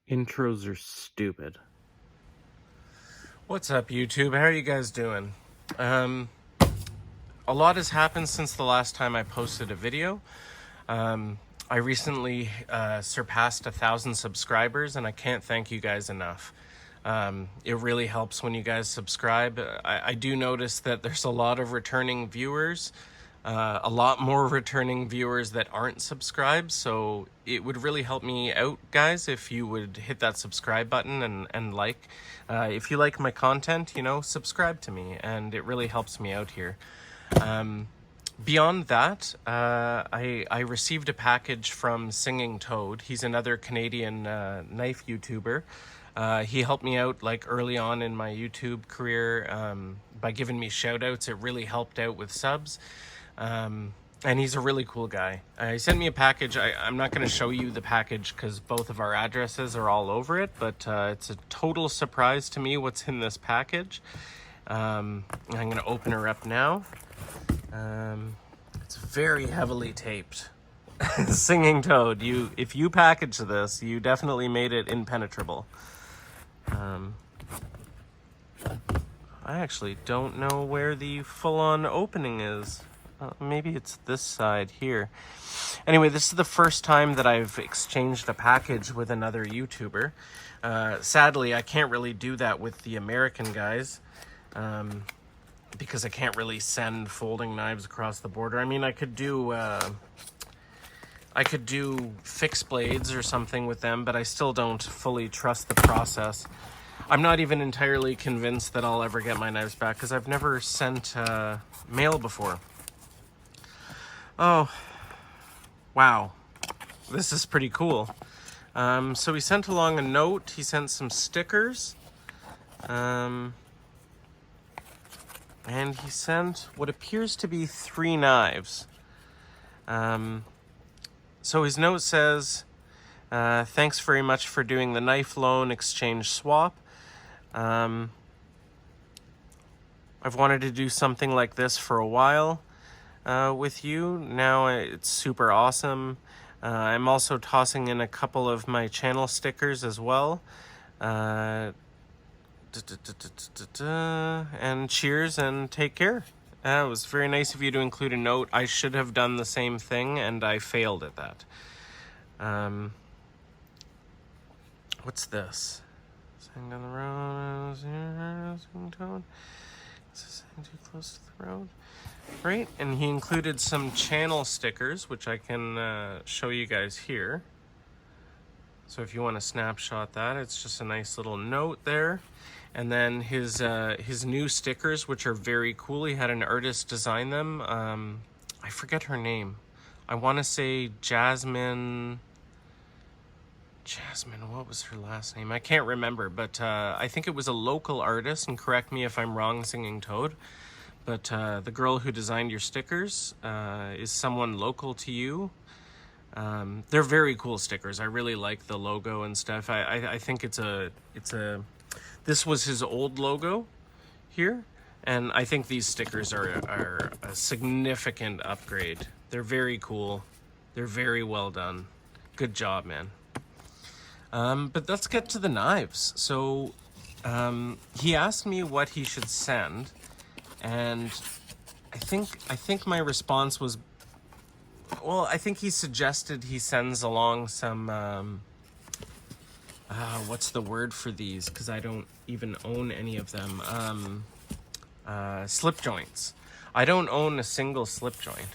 Intros are stupid. What's up, YouTube? How are you guys doing? A lot has happened since the last time I posted a video. I recently surpassed 1,000 subscribers, and I can't thank you guys enough. It really helps when you guys subscribe. I do notice that there's a lot of returning viewers, a lot more returning viewers that aren't subscribed, so it would really help me out, guys, if you would hit that subscribe button and like. If you like my content, subscribe to me, and it really helps me out here. Beyond that, I received a package from Singingtoad. He's another Canadian knife YouTuber. He helped me out early on in my YouTube career by giving me shout outs. It really helped out with subs. And he's a really cool guy. He sent me a package. I'm not going to show you the package because both of our addresses are all over it, but it's a total surprise to me what's in this package. I'm going to open her up now. It's very heavily taped. Singingtoad, if you package this, you definitely made it impenetrable. I actually don't know where the full-on opening is. Maybe it's this side here. Anyway, this is the first time that I've exchanged a package with another YouTuber. Sadly, I can't really do that with the American guys. Because I can't really send folding knives across the border. I mean, I could do fixed blades or something with them, but I still don't fully trust the process. I'm not even entirely convinced that I'll ever get my knives back because I've never sent mail before. Oh, wow. This is pretty cool. So he sent along a note. He sent some stickers. And he sent what appears to be 3 knives. So his note says, thanks very much for doing the knife loan exchange swap. I've wanted to do something like this for a while with you. Now it's super awesome. I'm also tossing in a couple of my channel stickers as well. And cheers and take care. It was very nice of you to include a note. I should have done the same thing, and I failed at that. What's this? Saying down the road, Singingtoad. Is this too close to the road? Right, and he included some channel stickers, which I can show you guys here. So if you want to snapshot that, it's just a nice little note there. And then his new stickers, which are very cool. He had an artist design them. I forget her name. I want to say Jasmine, what was her last name? I can't remember, but I think it was a local artist, and correct me if I'm wrong, Singingtoad. But the girl who designed your stickers is someone local to you. They're very cool stickers. I really like the logo and stuff. I think this was his old logo here, and I think these stickers are a significant upgrade. They're very cool. They're very well done. Good job, man. But let's get to the knives. So he asked me what he should send, and I think my response was, well, I think he suggested he sends along some what's the word for these? Because I don't even own any of them. Slip joints. I don't own a single slip joint.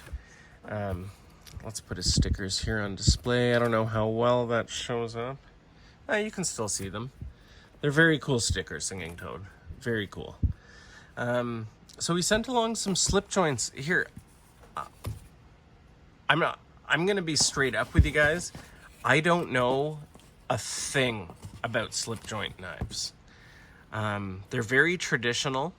Let's put his stickers here on display. I don't know how well that shows up. You can still see them. They're very cool stickers, Singingtoad. Very cool. So he sent along some slip joints. Here, I'm going to be straight up with you guys. I don't know a thing about slip joint knives. They're very traditional,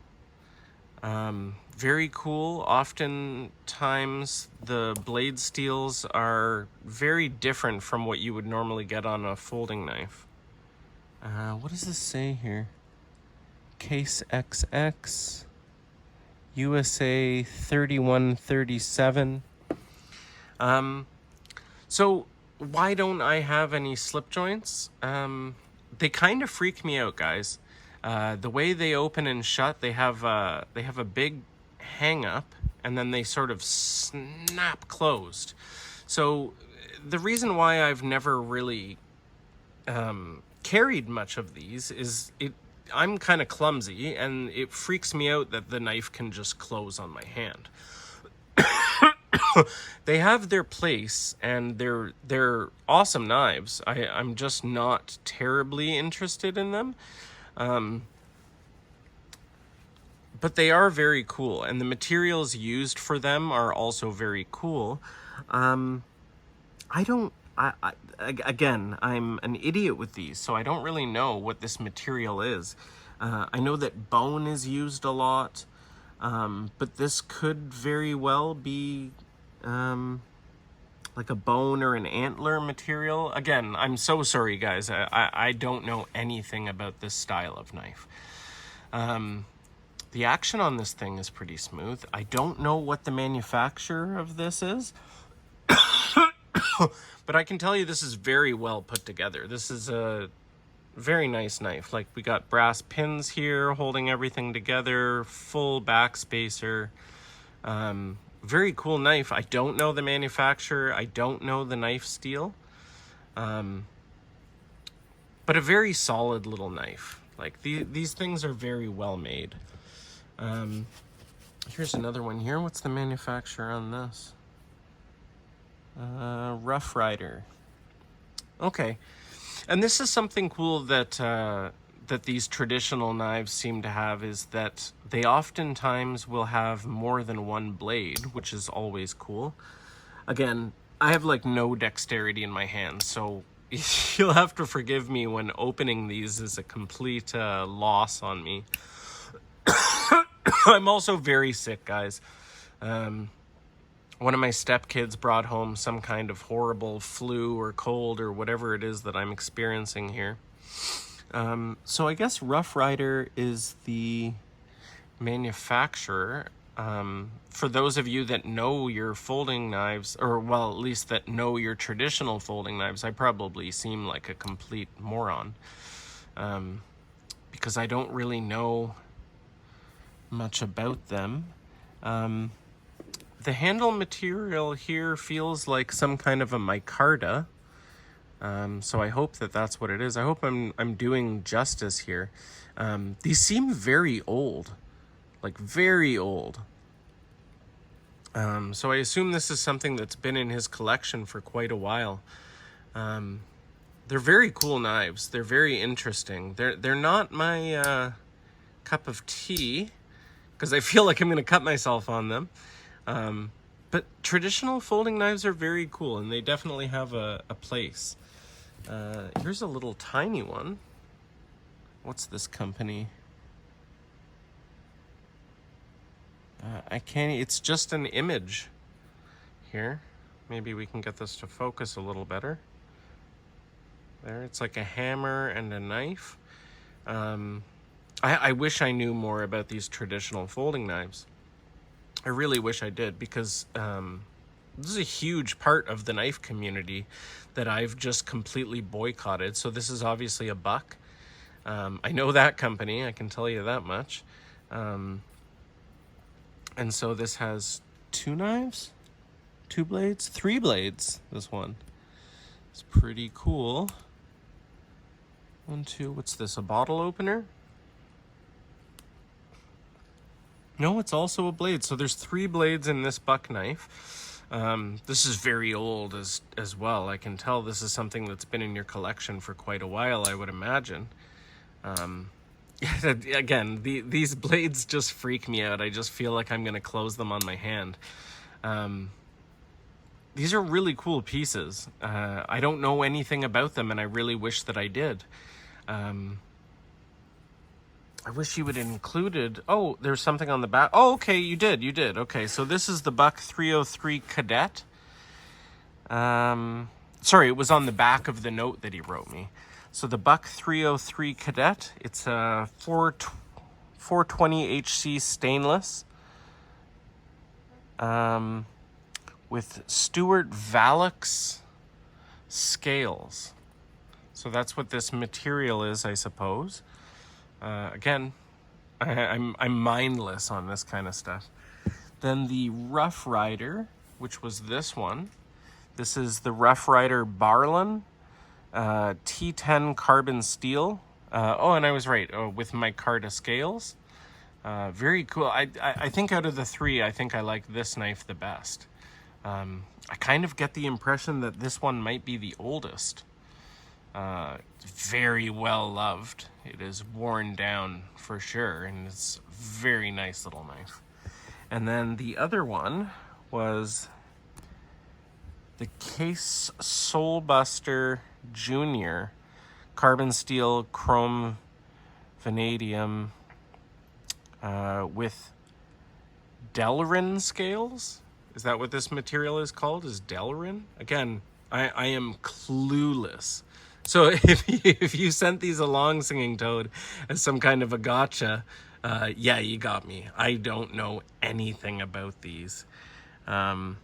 very cool. Oftentimes the blade steels are very different from what you would normally get on a folding knife. What does this say here? Case XX, USA 3137. So why don't I have any slip joints? They kind of freak me out, guys. The way they open and shut, they have a big hang up, and then they sort of snap closed. So the reason why I've never really carried much of these is I'm kind of clumsy, and it freaks me out that the knife can just close on my hand. They have their place, and they're awesome knives. I'm just not terribly interested in them. But they are very cool, and the materials used for them are also very cool. Again, I'm an idiot with these, so I don't really know what this material is. I know that bone is used a lot, but this could very well be like a bone or an antler material. Again, I'm so sorry, guys. I don't know anything about this style of knife. The action on this thing is pretty smooth. I don't know what the manufacturer of this is. But I can tell you this is very well put together. This is a very nice knife. Like, we got brass pins here holding everything together, full backspacer. Very cool knife. I don't know the manufacturer. I don't know the knife steel. But a very solid little knife. Like, these things are very well made. Here's another one here. What's the manufacturer on this? Rough Rider. Okay. And this is something cool that that these traditional knives seem to have, is that they oftentimes will have more than one blade, which is always cool. Again, I have like no dexterity in my hands, so you'll have to forgive me when opening these is a complete loss on me. I'm also very sick, guys. One of my stepkids brought home some kind of horrible flu or cold or whatever it is that I'm experiencing here. So I guess Rough Rider is the manufacturer. For those of you that know your folding knives, or well, at least that know your traditional folding knives, I probably seem like a complete moron. Because I don't really know much about them. The handle material here feels like some kind of a micarta. So I hope that that's what it is. I hope I'm doing justice here. These seem very old, like very old. So I assume this is something that's been in his collection for quite a while. They're very cool knives. They're very interesting. They're not my cup of tea, because I feel like I'm going to cut myself on them. But traditional folding knives are very cool, and they definitely have a place. Here's a little tiny one. What's this company? I can't, it's just an image here. Maybe we can get this to focus a little better. There, it's like a hammer and a knife. I wish I knew more about these traditional folding knives. I really wish I did, because this is a huge part of the knife community that I've just completely boycotted. So this is obviously a Buck. I know that company, I can tell you that much. And so this has 2 knives, 2 blades, 3 blades, this one. It's pretty cool. 1, 2, what's this, a bottle opener? No, it's also a blade. So there's 3 blades in this Buck knife. This is very old as well. I can tell this is something that's been in your collection for quite a while, I would imagine. Again, these blades just freak me out. I just feel like I'm going to close them on my hand. These are really cool pieces. I don't know anything about them, and I really wish that I did. I wish you would have included... Oh, there's something on the back. Oh, okay, you did. Okay, so this is the Buck 303 Cadet. Sorry, it was on the back of the note that he wrote me. So the Buck 303 Cadet, it's a 420 HC stainless. With Stuart Valix scales. So that's what this material is, I suppose. Again, I'm mindless on this kind of stuff. Then the Rough Rider, which was this one. This is the Rough Rider Barlin T10 carbon steel. And I was right, with micarta scales. Very cool. I think out of the three, I think I like this knife the best. I kind of get the impression that this one might be the oldest. Very well loved. It is worn down for sure, and it's a very nice little knife. And then the other one was the Case Soulbuster Junior carbon steel chrome vanadium with Delrin scales. Is that what this material is called? Is Delrin? Again, I am clueless. So if you sent these along, Singing Toad, as some kind of a gotcha, yeah, you got me. I don't know anything about these. I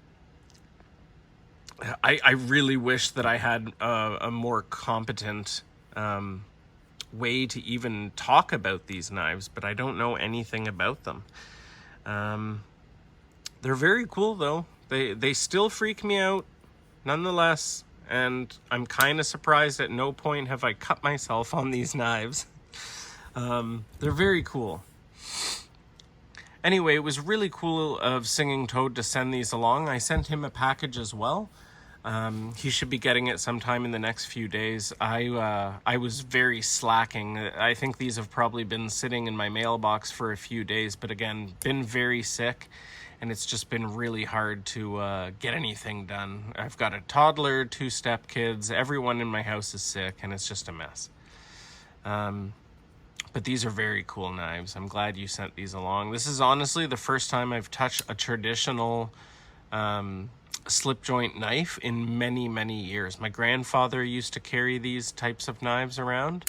really wish that I had a more competent way to even talk about these knives, but I don't know anything about them. They're very cool, though. They still freak me out, nonetheless. And I'm kind of surprised at no point have I cut myself on these knives. They're very cool. Anyway, it was really cool of Singing Toad to send these along. I sent him a package as well. He should be getting it sometime in the next few days. I was very slacking. I think these have probably been sitting in my mailbox for a few days, but again, been very sick. And it's just been really hard to get anything done. I've got a toddler, 2 stepkids, everyone in my house is sick, and it's just a mess. But these are very cool knives. I'm glad you sent these along. This is honestly the first time I've touched a traditional slip joint knife in many, many years. My grandfather used to carry these types of knives around.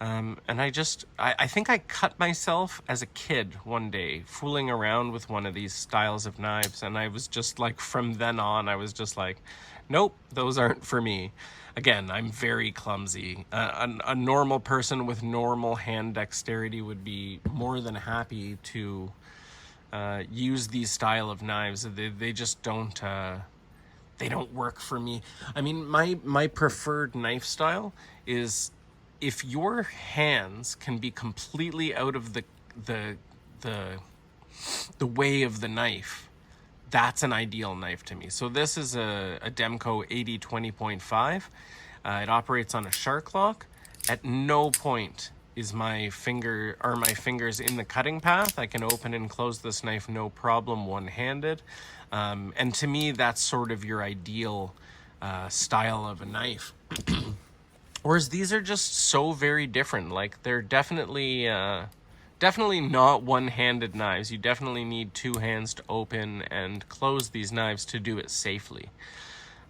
And I think I cut myself as a kid one day fooling around with one of these styles of knives. And I was just like, from then on, I was just like, nope, those aren't for me. Again, I'm very clumsy. A normal person with normal hand dexterity would be more than happy to use these style of knives. They just don't, they don't work for me. I mean, my preferred knife style is, if your hands can be completely out of the way of the knife, that's an ideal knife to me. So this is a Demco 80-20.5. It operates on a shark lock. At no point is my fingers in the cutting path. I can open and close this knife no problem one-handed. And to me, that's sort of your ideal style of a knife. Whereas these are just so very different. Like, they're definitely not one-handed knives. You definitely need 2 hands to open and close these knives to do it safely.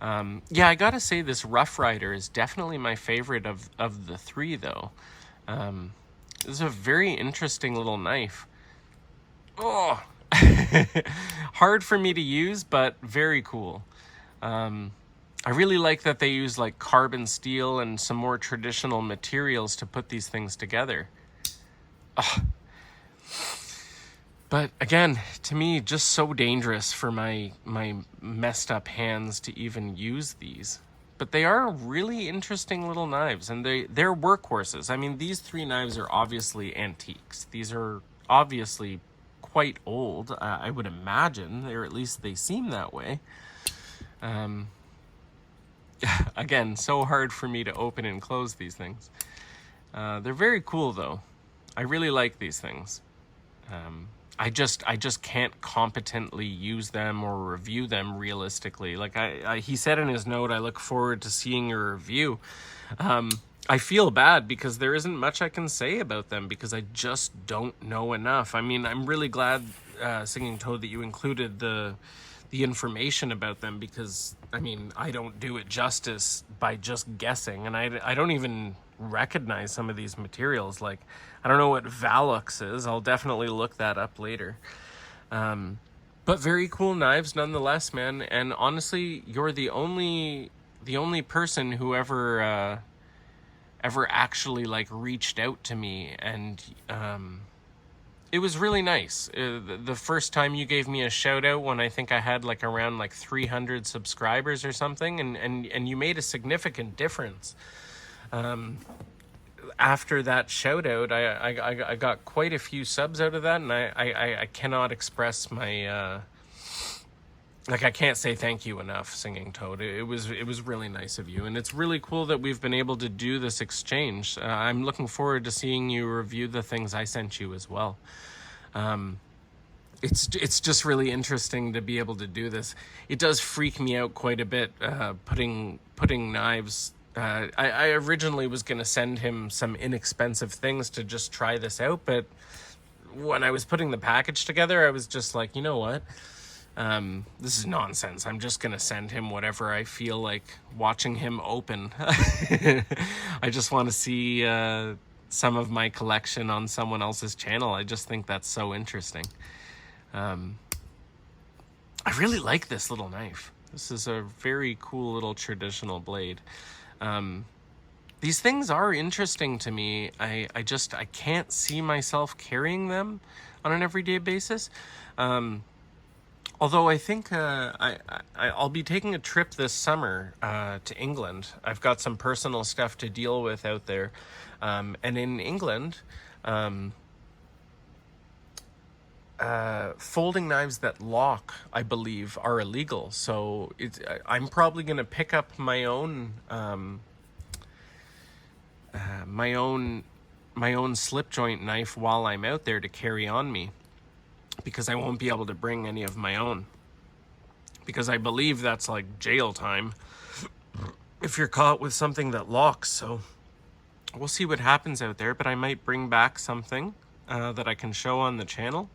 Yeah, I gotta say this Rough Rider is definitely my favorite of the 3, though. This is a very interesting little knife. Oh, hard for me to use, but very cool. I really like that they use like carbon steel and some more traditional materials to put these things together. Ugh. But again, to me, just so dangerous for my messed up hands to even use these. But they are really interesting little knives, and they're workhorses. I mean, these 3 knives are obviously antiques. These are obviously quite old, I would imagine, or at least they seem that way. Again, so hard for me to open and close these things. They're very cool, though. I really like these things. I just can't competently use them or review them realistically. Like he said in his note, I look forward to seeing your review. I feel bad because there isn't much I can say about them because I just don't know enough. I mean, I'm really glad, Singing Toad, that you included the information about them, because I mean, I don't do it justice by just guessing, and I don't even recognize some of these materials. Like, I don't know what Valux is. I'll definitely look that up later. But very cool knives nonetheless, man. And honestly, you're the only the only person who ever actually like reached out to me, and it was really nice. The first time you gave me a shout out when I think I had like around like 300 subscribers or something, and you made a significant difference. After that shout out, I got quite a few subs out of that, and I cannot express my like, I can't say thank you enough, Singingtoad. It was really nice of you, and it's really cool that we've been able to do this exchange. I'm looking forward to seeing you review the things I sent you as well. It's just really interesting to be able to do this. It does freak me out quite a bit, putting knives. I originally was going to send him some inexpensive things to just try this out, but when I was putting the package together, I was just like, you know what? This is nonsense. I'm just gonna send him whatever I feel like watching him open. I just want to see some of my collection on someone else's channel. I just think that's so interesting. I really like this little knife. This is a very cool little traditional blade. These things are interesting to me. I can't see myself carrying them on an everyday basis. Although I think I'll be taking a trip this summer to England. I've got some personal stuff to deal with out there. And in England, folding knives that lock, I believe, are illegal. So I'm probably going to pick up my own slip joint knife while I'm out there to carry on me, because I won't be able to bring any of my own, because I believe that's like jail time if you're caught with something that locks. So we'll see what happens out there, but I might bring back something that I can show on the channel.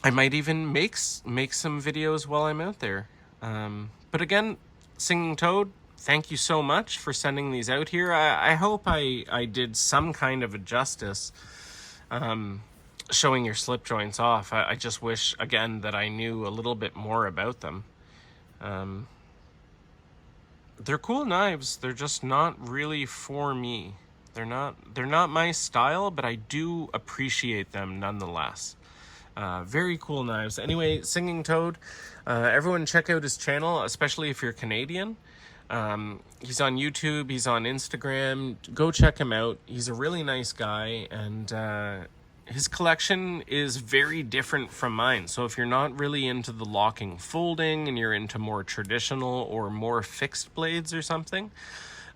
I might even make some videos while I'm out there. But again, Singingtoad, thank you so much for sending these out here. I hope I did some kind of a justice showing your slip joints off. I just wish, again, that I knew a little bit more about them. They're cool knives. They're just not really for me. They're not my style, but I do appreciate them nonetheless. Very cool knives. Anyway, Singingtoad, everyone check out his channel, especially if you're Canadian. He's on YouTube, he's on Instagram. Go check him out. He's a really nice guy, and his collection is very different from mine. So if you're not really into the locking folding and you're into more traditional or more fixed blades or something,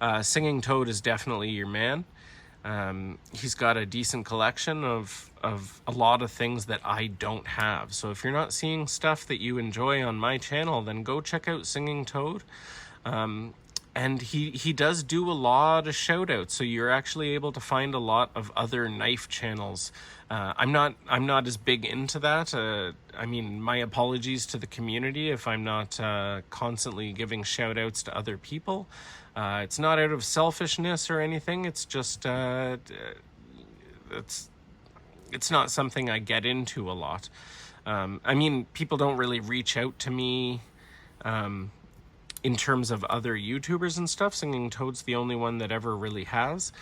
Singingtoad is definitely your man. He's got a decent collection of a lot of things that I don't have. So if you're not seeing stuff that you enjoy on my channel, then go check out Singingtoad. And he does do a lot of shout outs, so you're actually able to find a lot of other knife channels. I'm not as big into that. I mean, my apologies to the community if I'm not constantly giving shout outs to other people. It's not out of selfishness or anything. It's just it's not something I get into a lot. I mean, people don't really reach out to me in terms of other YouTubers and stuff. Singingtoad's the only one that ever really has.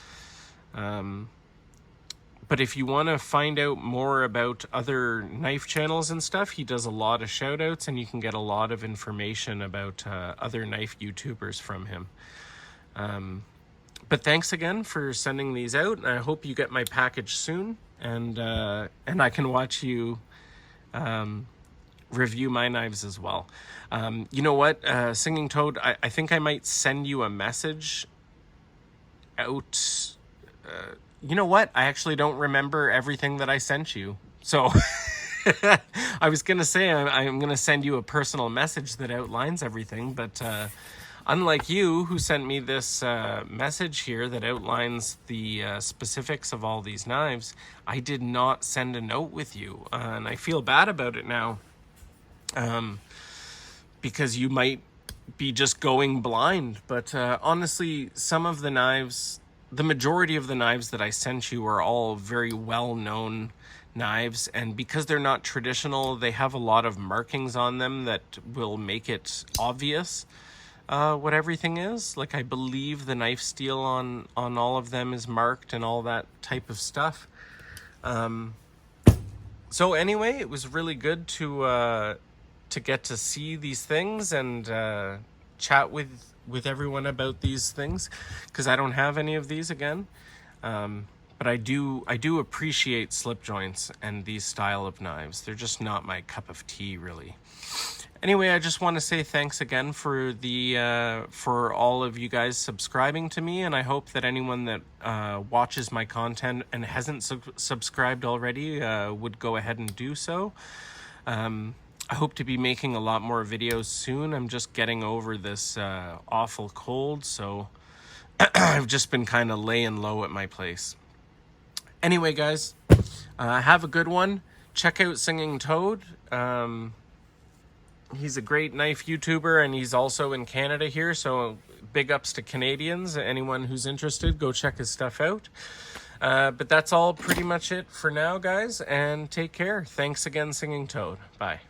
But if you want to find out more about other knife channels and stuff, he does a lot of shout outs, and you can get a lot of information about other knife YouTubers from him. But thanks again for sending these out, and I hope you get my package soon, and I can watch you review my knives as well. You know what, Singingtoad, I think I might send you a message out. You know what? I actually don't remember everything that I sent you. So I was going to say I'm going to send you a personal message that outlines everything. But unlike you, who sent me this message here that outlines the specifics of all these knives, I did not send a note with you. And I feel bad about it now. Because you might be just going blind. But honestly, some of the knives... The majority of the knives that I sent you are all very well-known knives, and because they're not traditional, they have a lot of markings on them that will make it obvious. what everything is. Like, I believe the knife steel on all of them is marked and all that type of stuff. So anyway, it was really good to get to see these things and chat with everyone about these things, because I don't have any of these again. But I do appreciate slip joints and these style of knives. They're just not my cup of tea, really. Anyway, I just want to say thanks again for for all of you guys subscribing to me, and I hope that anyone that watches my content and hasn't subscribed already would go ahead and do so. I hope to be making a lot more videos soon. I'm just getting over this awful cold, so I've just been kind of laying low at my place. Anyway, guys, have a good one. Check out Singingtoad. He's a great knife YouTuber, and he's also in Canada here, so big ups to Canadians. Anyone who's interested, go check his stuff out. But that's all pretty much it for now, guys, and take care. Thanks again, Singingtoad. Bye.